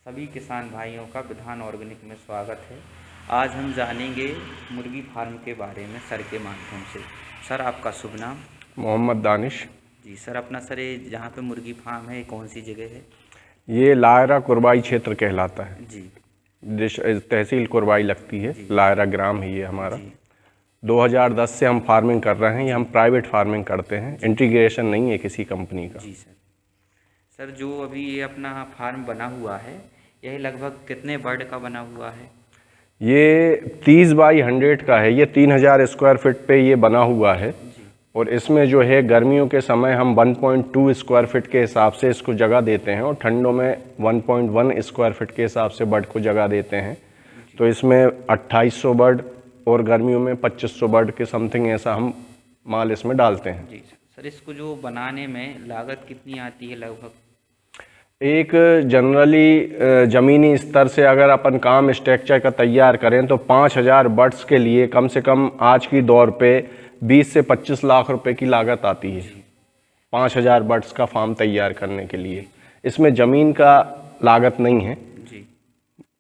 सभी किसान भाइयों का विधान ऑर्गेनिक में स्वागत है। आज हम जानेंगे मुर्गी फार्म के बारे में सर के माध्यम से। सर, आपका शुभ नाम? मोहम्मद दानिश। जी सर, अपना सर ये जहाँ पे मुर्गी फार्म है कौन सी जगह है? ये लायरा कुरबाई क्षेत्र कहलाता है जी। तहसील कुरबाई लगती है। लायरा ग्राम है ये हमारा। जी 2010 से हम फार्मिंग कर रहे हैं। ये हम प्राइवेट फार्मिंग करते हैं, इंटीग्रेशन नहीं है किसी कंपनी का। जी सर। सर, जो अभी ये अपना फार्म बना हुआ है यह लगभग कितने बर्ड का बना हुआ है? ये 30 बाई 100 का है। ये 3000 स्क्वायर फीट पे ये बना हुआ है। जी और इसमें जो है गर्मियों के समय हम 1.2 स्क्वायर फीट के हिसाब से इसको जगह देते हैं और ठंडों में 1.1 स्क्वायर फीट के हिसाब से बर्ड को जगह देते हैं। तो इसमें 2800 बर्ड और गर्मियों में 2500 बर्ड के समथिंग ऐसा हम माल इसमें डालते हैं। जी सर, इसको जो बनाने में लागत कितनी आती है लगभग? एक जनरली ज़मीनी स्तर से अगर अपन काम स्ट्रक्चर का तैयार करें तो 5000 बर्ड्स के लिए कम से कम आज की दौर पे 20 से 25 लाख रुपए की लागत आती है 5000 बर्ड्स का फार्म तैयार करने के लिए। इसमें ज़मीन का लागत नहीं है, जी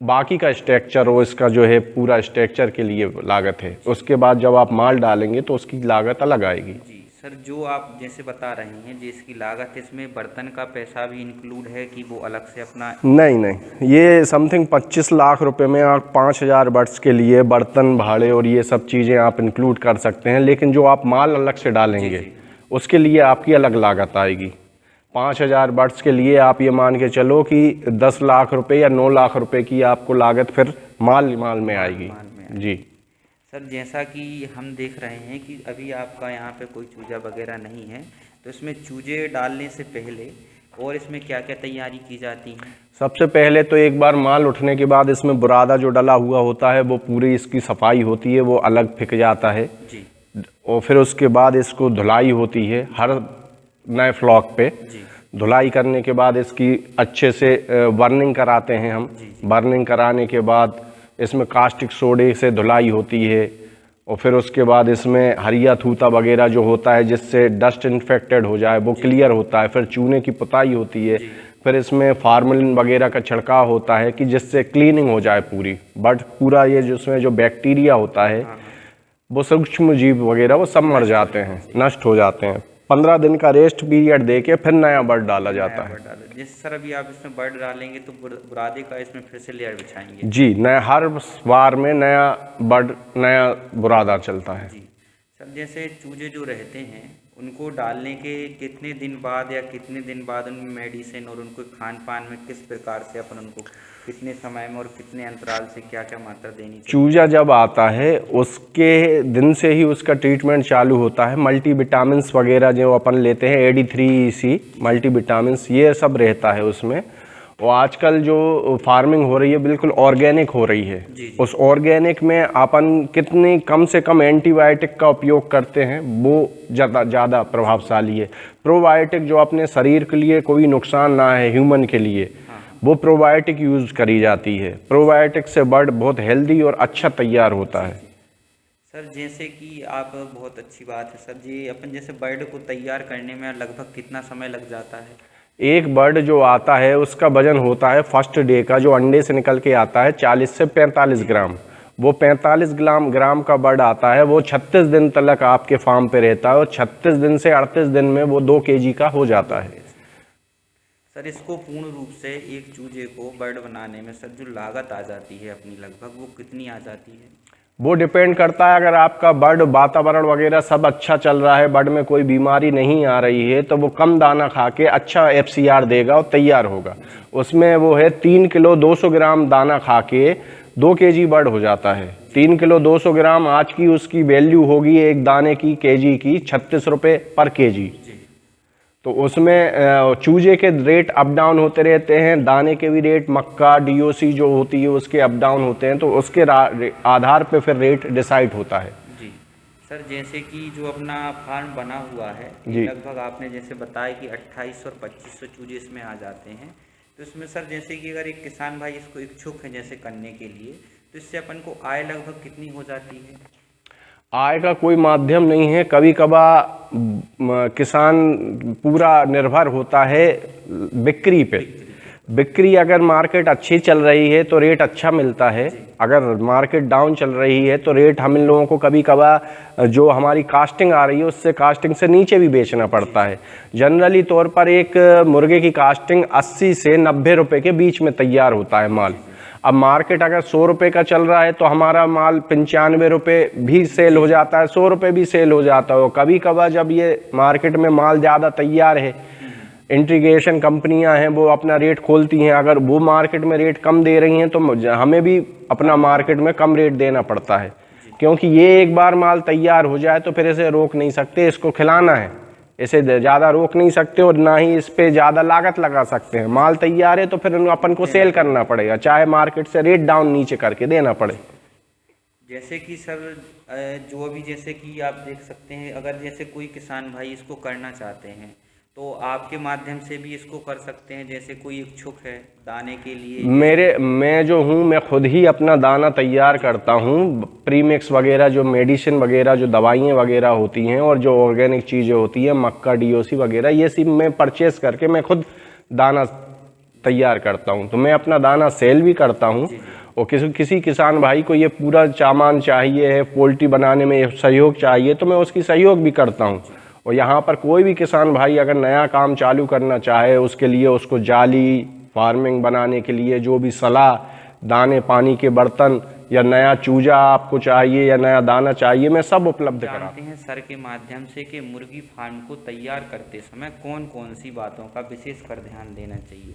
बाकी का स्ट्रक्चर और इसका जो है पूरा स्ट्रक्चर के लिए लागत है। उसके बाद जब आप माल डालेंगे तो उसकी लागत अलग आएगी। जी सर, जो आप जैसे बता रहे हैं जिसकी लागत, इसमें बर्तन का पैसा भी इंक्लूड है कि वो अलग से अपना? नहीं, ये समथिंग 25 लाख रुपए में आप 5000 बर्ड्स के लिए बर्तन भाड़े और ये सब चीज़ें आप इंक्लूड कर सकते हैं। लेकिन जो आप माल अलग से डालेंगे उसके लिए आपकी अलग लागत आएगी। 5000 बर्ड्स के लिए आप ये मान के चलो कि 10 लाख रुपए या 9 लाख रुपए की आपको लागत फिर माल में आएगी। जी सर, जैसा कि हम देख रहे हैं कि अभी आपका यहाँ पे कोई चूजा वगैरह नहीं है, तो इसमें चूजे डालने से पहले और इसमें क्या क्या तैयारी की जाती है? सबसे पहले तो एक बार माल उठने के बाद इसमें बुरादा जो डला हुआ होता है वो पूरी इसकी सफाई होती है, वो अलग फेंक जाता है। जी। और फिर उसके बाद इसको धुलाई होती है हर नए फ्लॉक पे। धुलाई करने के बाद इसकी अच्छे से बर्निंग कराते हैं हम। बर्निंग कराने के बाद इसमें कास्टिक सोडे से धुलाई होती है और फिर उसके बाद इसमें हरिया थूता वगैरह जो होता है जिससे डस्ट इन्फेक्टेड हो जाए वो क्लियर होता है। फिर चूने की पुताई होती है। फिर इसमें फार्मलिन वगैरह का छिड़काव होता है कि जिससे क्लीनिंग हो जाए पूरी। बट पूरा ये जिसमें जो बैक्टीरिया होता है वो सूक्ष्म जीव वगैरह वो सब मर जाते हैं, नष्ट हो जाते हैं। 15 दिन का रेस्ट पीरियड देके फिर नया बर्ड डाला जाता है। जैसे सर अभी आप इसमें बर्ड डालेंगे तो बुरादे का इसमें फिर से लेयर बिछाएंगे? जी, नया हर बार में नया बर्ड नया बुरादा चलता है। जी सर, जैसे चूजे जो रहते हैं उनको डालने के कितने दिन बाद या कितने दिन बाद उनमें मेडिसिन और उनको खान पान में किस प्रकार से अपन उनको कितने समय में और कितने अंतराल से क्या क्या मात्रा देनी चाहिए? चूजा जब आता है उसके दिन से ही उसका ट्रीटमेंट चालू होता है। मल्टी विटामिन्स वगैरह जो अपन लेते हैं AD3C मल्टी विटामिन्स ये सब रहता है उसमें। और आजकल जो फार्मिंग हो रही है बिल्कुल ऑर्गेनिक हो रही है। उस ऑर्गेनिक में अपन कितनी कम से कम एंटीबायोटिक का उपयोग करते हैं वो ज़्यादा प्रभावशाली है। प्रोबायोटिक जो अपने शरीर के लिए कोई नुकसान ना है ह्यूमन के लिए, वो प्रोबायोटिक यूज़ करी जाती है। प्रोबायोटिक से बर्ड बहुत हेल्दी और अच्छा तैयार होता है। सर, जैसे कि आप बहुत अच्छी बात है सर जी, अपन जैसे बर्ड को तैयार करने में लगभग कितना समय लग जाता है? एक बर्ड जो आता है उसका वजन होता है फर्स्ट डे का जो अंडे से निकल के आता है 40 से 45 ग्राम। वो 45 ग्राम का बर्ड आता है, वो 36 दिन तक आपके फार्म पे रहता है और 36 दिन से 38 दिन में वो 2 kg का हो जाता है। सर, इसको पूर्ण रूप से एक चूजे को बर्ड बनाने में सर जो लागत आ जाती है अपनी लगभग वो कितनी आ जाती है? वो डिपेंड करता है। अगर आपका बर्ड वातावरण वगैरह सब अच्छा चल रहा है, बर्ड में कोई बीमारी नहीं आ रही है तो वो कम दाना खा के अच्छा FCR देगा और तैयार होगा। उसमें वो है 3 किलो 200 ग्राम दाना खा के 2 kg बर्ड हो जाता है। 3 किलो 200 ग्राम आज की उसकी वैल्यू होगी एक दाने की केजी की 36 रुपये पर केजी। तो उसमें चूजे के रेट अप डाउन होते रहते हैं, दाने के भी रेट, मक्का DOC जो होती है उसके अप डाउन होते हैं, तो उसके आधार पे फिर रेट डिसाइड होता है। जी सर, जैसे कि जो अपना फार्म बना हुआ है लगभग आपने जैसे बताया कि 2800 और 2500 चूजे इसमें आ जाते हैं, तो इसमें सर जैसे कि अगर एक किसान भाई इसको इच्छुक है जैसे करने के लिए, तो इससे अपन को आय लगभग कितनी हो जाती है? आय का कोई माध्यम नहीं है। कभी कभार किसान पूरा निर्भर होता है बिक्री पे। बिक्री अगर मार्केट अच्छी चल रही है तो रेट अच्छा मिलता है, अगर मार्केट डाउन चल रही है तो रेट हम इन लोगों को कभी कभार जो हमारी कास्टिंग आ रही है उससे कास्टिंग से नीचे भी बेचना पड़ता है। जनरली तौर पर एक मुर्गे की कास्टिंग 80 से 90 रुपए के बीच में तैयार होता है माल। अब मार्केट अगर 100 रुपये का चल रहा है तो हमारा माल 95 रुपये भी सेल हो जाता है, 100 रुपये भी सेल हो जाता है। कभी कभार जब ये मार्केट में माल ज़्यादा तैयार है, इंटीग्रेशन कंपनियां हैं वो अपना रेट खोलती हैं, अगर वो मार्केट में रेट कम दे रही हैं तो हमें भी अपना मार्केट में कम रेट देना पड़ता है, क्योंकि ये एक बार माल तैयार हो जाए तो फिर इसे रोक नहीं सकते, इसको खिलाना है, इसे ज़्यादा रोक नहीं सकते और ना ही इस पे ज़्यादा लागत लगा सकते हैं। माल तैयार है तो फिर अपन को सेल करना पड़ेगा, चाहे मार्केट से रेट डाउन नीचे करके देना पड़े। जैसे कि सर जो अभी जैसे कि आप देख सकते हैं, अगर जैसे कोई किसान भाई इसको करना चाहते हैं तो आपके माध्यम से भी इसको कर सकते हैं। जैसे कोई इच्छुक है दाने के लिए, मैं जो हूँ मैं खुद ही अपना दाना तैयार करता हूँ। प्रीमिक्स वगैरह जो मेडिसिन वगैरह जो दवाइयाँ वगैरह होती हैं और जो ऑर्गेनिक चीज़ें होती हैं, मक्का डीओसी वगैरह, ये सब मैं परचेस करके मैं खुद दाना तैयार करता हूँ। तो मैं अपना दाना सेल भी करता हूँ और किसी किसान भाई को ये पूरा सामान चाहिए है, पोल्ट्री बनाने में सहयोग चाहिए तो मैं उसकी सहयोग भी करता हूँ। और यहाँ पर कोई भी किसान भाई अगर नया काम चालू करना चाहे, उसके लिए उसको जाली फार्मिंग बनाने के लिए जो भी सलाह, दाने पानी के बर्तन या नया चूजा आपको चाहिए या नया दाना चाहिए, मैं सब उपलब्ध कराते हैं सर के माध्यम से कि मुर्गी फार्म को तैयार करते समय कौन कौन सी बातों का विशेष कर ध्यान देना चाहिए।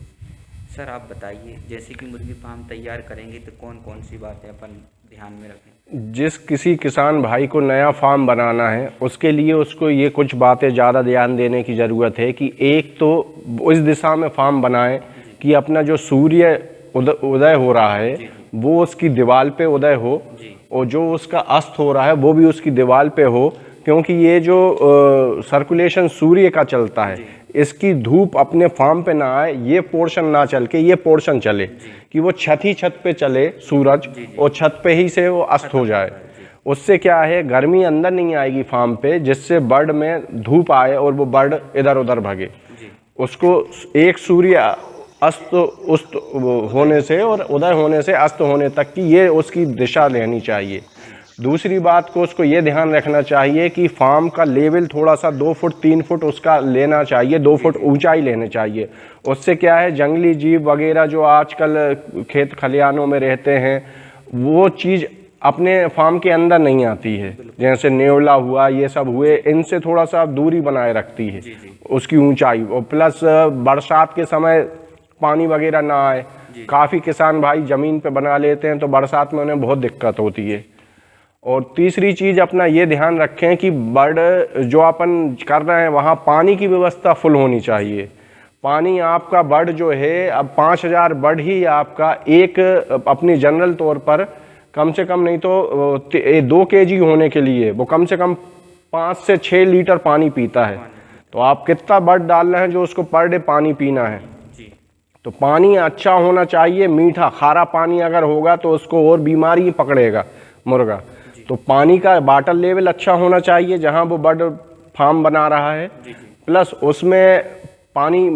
सर आप बताइए, जैसे कि मुर्गी फार्म तैयार करेंगे तो कौन कौन सी बातें अपन ध्यान में रखें। जिस किसी किसान भाई को नया फार्म बनाना है उसके लिए उसको ये कुछ बातें ज़्यादा ध्यान देने की ज़रूरत है कि एक तो इस दिशा में फार्म बनाए कि अपना जो सूर्य उदय हो रहा है वो उसकी दीवार पे उदय हो और जो उसका अस्त हो रहा है वो भी उसकी दीवार पे हो, क्योंकि ये जो सर्कुलेशन सूर्य का चलता है इसकी धूप अपने फार्म पे ना आए, ये पोर्शन ना चल के ये पोर्शन चले, कि वो छत पे चले सूरज और छत पे ही से वो अस्त हो जाए। उससे क्या है, गर्मी अंदर नहीं आएगी फार्म पे, जिससे बर्ड में धूप आए और वो बर्ड इधर उधर भागे। उसको एक सूर्य अस्त उस्त होने से और उदय होने से अस्त होने तक की ये उसकी दिशा लेनी चाहिए। दूसरी बात को उसको ये ध्यान रखना चाहिए कि फार्म का लेवल थोड़ा सा 2 फुट 3 फुट उसका लेना चाहिए, 2 फुट ऊंचाई लेने चाहिए। उससे क्या है, जंगली जीव वगैरह जो आजकल खेत खलिहानों में रहते हैं वो चीज़ अपने फार्म के अंदर नहीं आती है, जैसे नेवला हुआ, ये सब हुए, इनसे थोड़ा सा दूरी बनाए रखती है उसकी ऊंचाई। और प्लस बरसात के समय पानी वगैरह ना आए। काफ़ी किसान भाई ज़मीन पे बना लेते हैं तो बरसात में उन्हें बहुत दिक्कत होती है। और तीसरी चीज़ अपना ये ध्यान रखें कि बर्ड जो अपन कर रहे हैं वहाँ पानी की व्यवस्था फुल होनी चाहिए। पानी आपका बर्ड जो है, अब 5000 बर्ड ही आपका एक अपनी जनरल तौर पर कम से कम नहीं तो 2 kg होने के लिए वो कम से कम 5 से 6 लीटर पानी पीता है। तो आप कितना बर्ड डाल रहे हैं जो उसको पर डे पानी पीना है। तो पानी अच्छा होना चाहिए, मीठा खारा पानी अगर होगा तो उसको और बीमारी पकड़ेगा मुर्गा। तो पानी का वाटर लेवल अच्छा होना चाहिए जहां वो बर्ड फार्म बना रहा है। प्लस उसमें पानी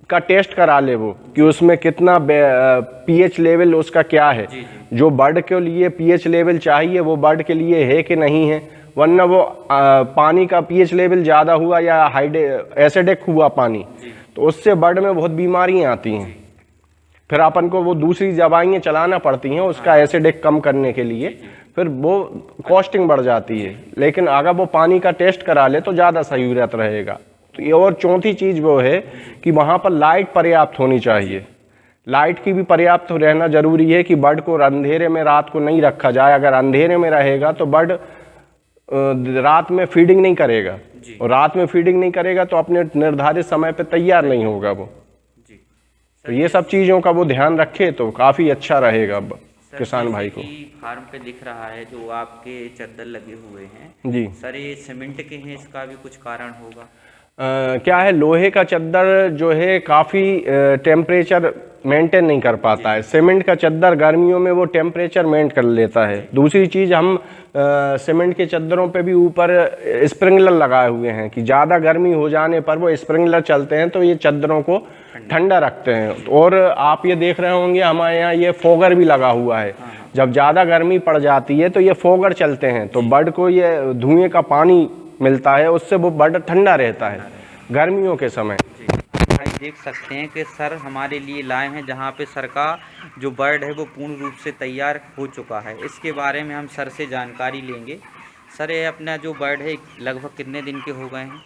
का टेस्ट करा ले वो कि उसमें कितना पीएच लेवल उसका क्या है। जो बर्ड के लिए पीएच लेवल चाहिए वो बर्ड के लिए है कि नहीं है, वरना वो पानी का पीएच लेवल ज़्यादा हुआ या एसिडिक हुआ पानी तो उससे बर्ड में बहुत बीमारियां आती हैं। फिर अपन को वो दूसरी दवाइयाँ चलाना पड़ती हैं उसका एसिडिक कम करने के लिए, फिर वो कॉस्टिंग बढ़ जाती है। लेकिन अगर वो पानी का टेस्ट करा ले तो ज़्यादा सहूलियत रहेगा। तो ये और चौथी चीज़ वो है कि वहाँ पर लाइट पर्याप्त होनी चाहिए। लाइट की भी पर्याप्त रहना जरूरी है कि बर्ड को अंधेरे में रात को नहीं रखा जाए। अगर अंधेरे में रहेगा तो बर्ड रात में फीडिंग नहीं करेगा और रात में फीडिंग नहीं करेगा तो अपने निर्धारित समय पे तैयार नहीं होगा वो। तो ये सब चीज़ों का वो ध्यान रखे तो काफ़ी अच्छा रहेगा किसान भाई को। फार्म पे दिख रहा है जो आपके चद्दर लगे हुए हैं जी सर, ये सीमेंट के हैं, इसका भी कुछ कारण होगा? क्या है, लोहे का चद्दर जो है काफ़ी टेम्परेचर मेंटेन नहीं कर पाता है। सीमेंट का चद्दर गर्मियों में वो टेम्परेचर मेंटेन कर लेता है। दूसरी चीज़, हम सीमेंट के चद्दरों पे भी ऊपर स्प्रिंकलर लगाए हुए हैं कि ज़्यादा गर्मी हो जाने पर वो स्प्रिंकलर चलते हैं तो ये चद्दरों को ठंडा रखते हैं। और आप ये देख रहे होंगे हमारे यहाँ ये फोगर भी लगा हुआ है। जब ज़्यादा गर्मी पड़ जाती है तो ये फोगर चलते हैं तो बर्ड को ये धुएँ का पानी मिलता है, उससे वो बर्ड ठंडा रहता है गर्मियों के समय। भाई देख सकते हैं कि सर हमारे लिए लाए हैं जहाँ पे सर का जो बर्ड है वो पूर्ण रूप से तैयार हो चुका है। इसके बारे में हम सर से जानकारी लेंगे। सर ये अपना जो बर्ड है लगभग कितने दिन के हो गए हैं?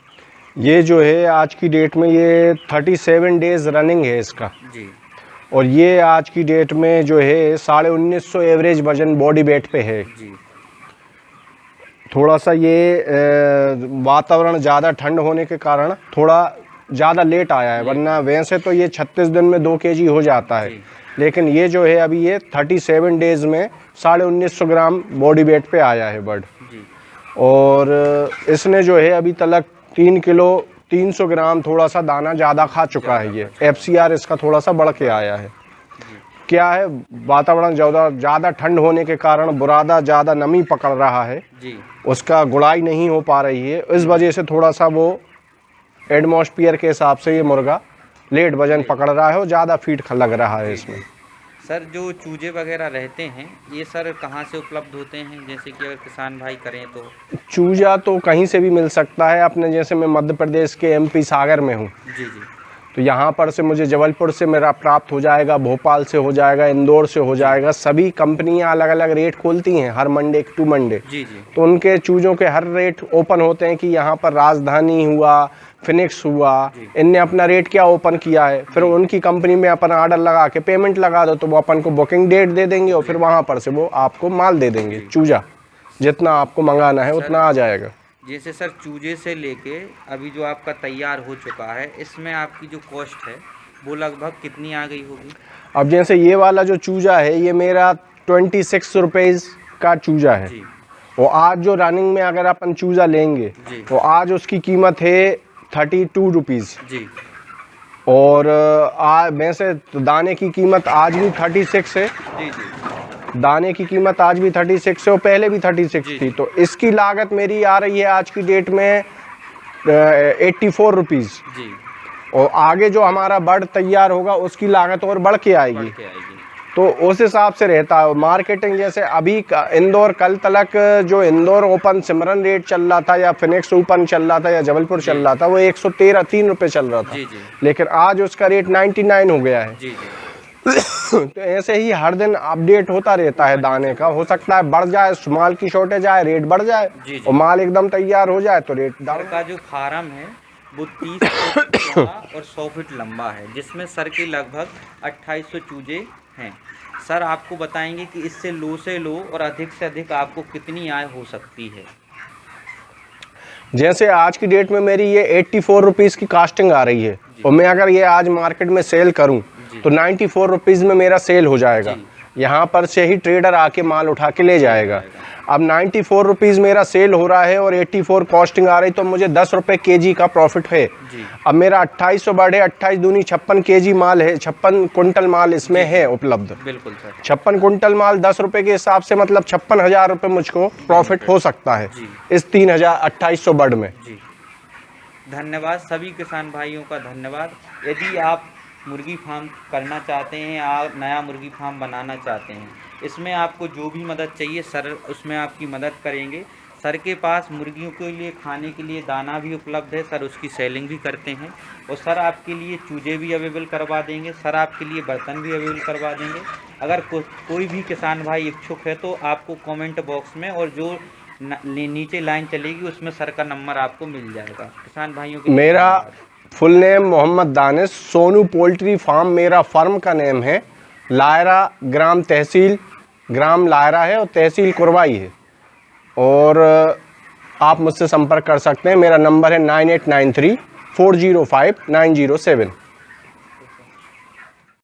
ये जो है आज की डेट में ये 37 डेज रनिंग है इसका जी। और ये आज की डेट में जो है 1950 एवरेज वजन बॉडी वेट पे है जी। थोड़ा सा ये वातावरण ज़्यादा ठंड होने के कारण थोड़ा ज़्यादा लेट आया है, वरना वैसे तो ये 36 दिन में 2 केजी हो जाता है। लेकिन ये जो है अभी ये 37 डेज में 1950 ग्राम बॉडी वेट पे आया है बर्ड। और इसने जो है अभी तक 3 किलो 300 ग्राम थोड़ा सा दाना ज़्यादा खा चुका है। ये FCR इसका थोड़ा सा बढ़ के आया है। क्या है, वातावरण ज़्यादा ठंड होने के कारण बुरादा ज़्यादा नमी पकड़ रहा है जी। उसका गुड़ाई नहीं हो पा रही है, इस वजह से थोड़ा सा वो एटमॉस्फेयर के हिसाब से ये मुर्गा लेट वजन पकड़ रहा है और ज़्यादा फीड लग रहा है इसमें। सर जो चूजे वगैरह रहते हैं ये सर कहाँ से उपलब्ध होते हैं, जैसे कि अगर किसान भाई करें तो? चूजा तो कहीं से भी मिल सकता है। अपने जैसे मैं मध्य प्रदेश के MP सागर में हूँ जी जी, तो यहाँ पर से मुझे जबलपुर से मेरा प्राप्त हो जाएगा, भोपाल से हो जाएगा, इंदौर से हो जाएगा। सभी कंपनियाँ अलग अलग रेट खोलती हैं हर मंडे टू मंडे। जी जी। तो उनके चूज़ों के हर रेट ओपन होते हैं कि यहाँ पर राजधानी हुआ, फिनिक्स हुआ, इनने अपना रेट क्या ओपन किया है, फिर उनकी कंपनी में अपन ऑर्डर लगा के पेमेंट लगा दो तो वो अपन को बुकिंग डेट दे देंगे और फिर वहाँ पर से वो आपको माल दे देंगे। चूजा जितना आपको मंगाना है उतना आ जाएगा। जैसे सर चूजे से लेके अभी जो आपका तैयार हो चुका है इसमें आपकी जो कॉस्ट है वो लगभग कितनी आ गई होगी? अब जैसे ये वाला जो चूजा है ये मेरा 26 रुपीज़ का चूजा है जी। और आज जो रनिंग में अगर अपन चूजा लेंगे तो आज उसकी कीमत है 32 रुपीज़ जी। और वैसे तो दाने की कीमत आज भी 36 है। जी जी। दाने की कीमत आज भी 36 है और पहले भी 36 थी। तो इसकी लागत मेरी आ रही है आज की डेट में 84 रुपीज़ जी। और आगे जो हमारा बर्ड तैयार होगा उसकी लागत और बढ़ के आएगी। तो उस हिसाब से रहता है मार्केटिंग। जैसे अभी इंदौर कल तक जो इंदौर ओपन सिमरन रेट चल रहा था या फिनिक्स ओपन चल रहा था या जबलपुर चल रहा था वो 113 रुपये चल रहा था। जी जी। लेकिन आज उसका रेट 99 हो गया है। जी जी। तो ऐसे ही हर दिन अपडेट होता रहता है दाने का। हो सकता है बढ़ जाए, माल की शॉर्टेज आए, रेट बढ़ जाए और माल एकदम तैयार हो जाए तो रेट। सर का जो फार्म है वो 30 फीट चौड़ा और 100 फीट लंबा है जिसमें सर के लगभग 2800 चूजे हैं। सर आपको बताएंगे कि इससे लो से लो और अधिक से अधिक आपको कितनी आय हो सकती है? जैसे आज की डेट में मेरी ये 84 रुपीज़ की कास्टिंग आ रही है और मैं अगर ये आज मार्केट में सेल करूं तो 94 रुपीज़ में मेरा सेल हो जाएगा। यहाँ पर से ही ट्रेडर आके माल उठा के ले जाएगा। अब 94 रुपीज़ मेरा सेल हो रहा है और 84 कॉस्टिंग आ रही तो मुझे 10 रुपये केजी का प्रॉफिट है। अब मेरा 2800 बढ़े 28 दूनी 56 केजी माल है, 56 कुंटल माल इसमें है उपलब्ध। बिल्कुल सर। 56 कुंटल माल 10 रुपये के हिसाब से मतलब 56,000 रुपये मुझको प्रॉफिट हो सकता है इस 2800 बर्ड में। जी धन्यवाद सभी किसान भाइयों का धन्यवाद। यदि आप मुर्गी फार्म करना चाहते हैं या नया मुर्गी फार्म बनाना चाहते हैं इसमें आपको जो भी मदद चाहिए सर उसमें आपकी मदद करेंगे। सर के पास मुर्गियों के लिए खाने के लिए दाना भी उपलब्ध है, सर उसकी सेलिंग भी करते हैं और सर आपके लिए चूजे भी अवेलेबल करवा देंगे, सर आपके लिए बर्तन भी अवेलेबल करवा देंगे। अगर कोई भी किसान भाई इच्छुक है तो आपको कमेंट बॉक्स में और जो नीचे लाइन चलेगी उसमें सर का नंबर आपको मिल जाएगा। किसान भाइयों के मेरा full name Mohammad Danish, Sonu poultry farm मेरा फर्म का नेम है। लायरा ग्राम तहसील, ग्राम लायरा है और तहसील कुरवाई है। और आप मुझसे संपर्क कर सकते हैं। मेरा नंबर है 9893 405 907।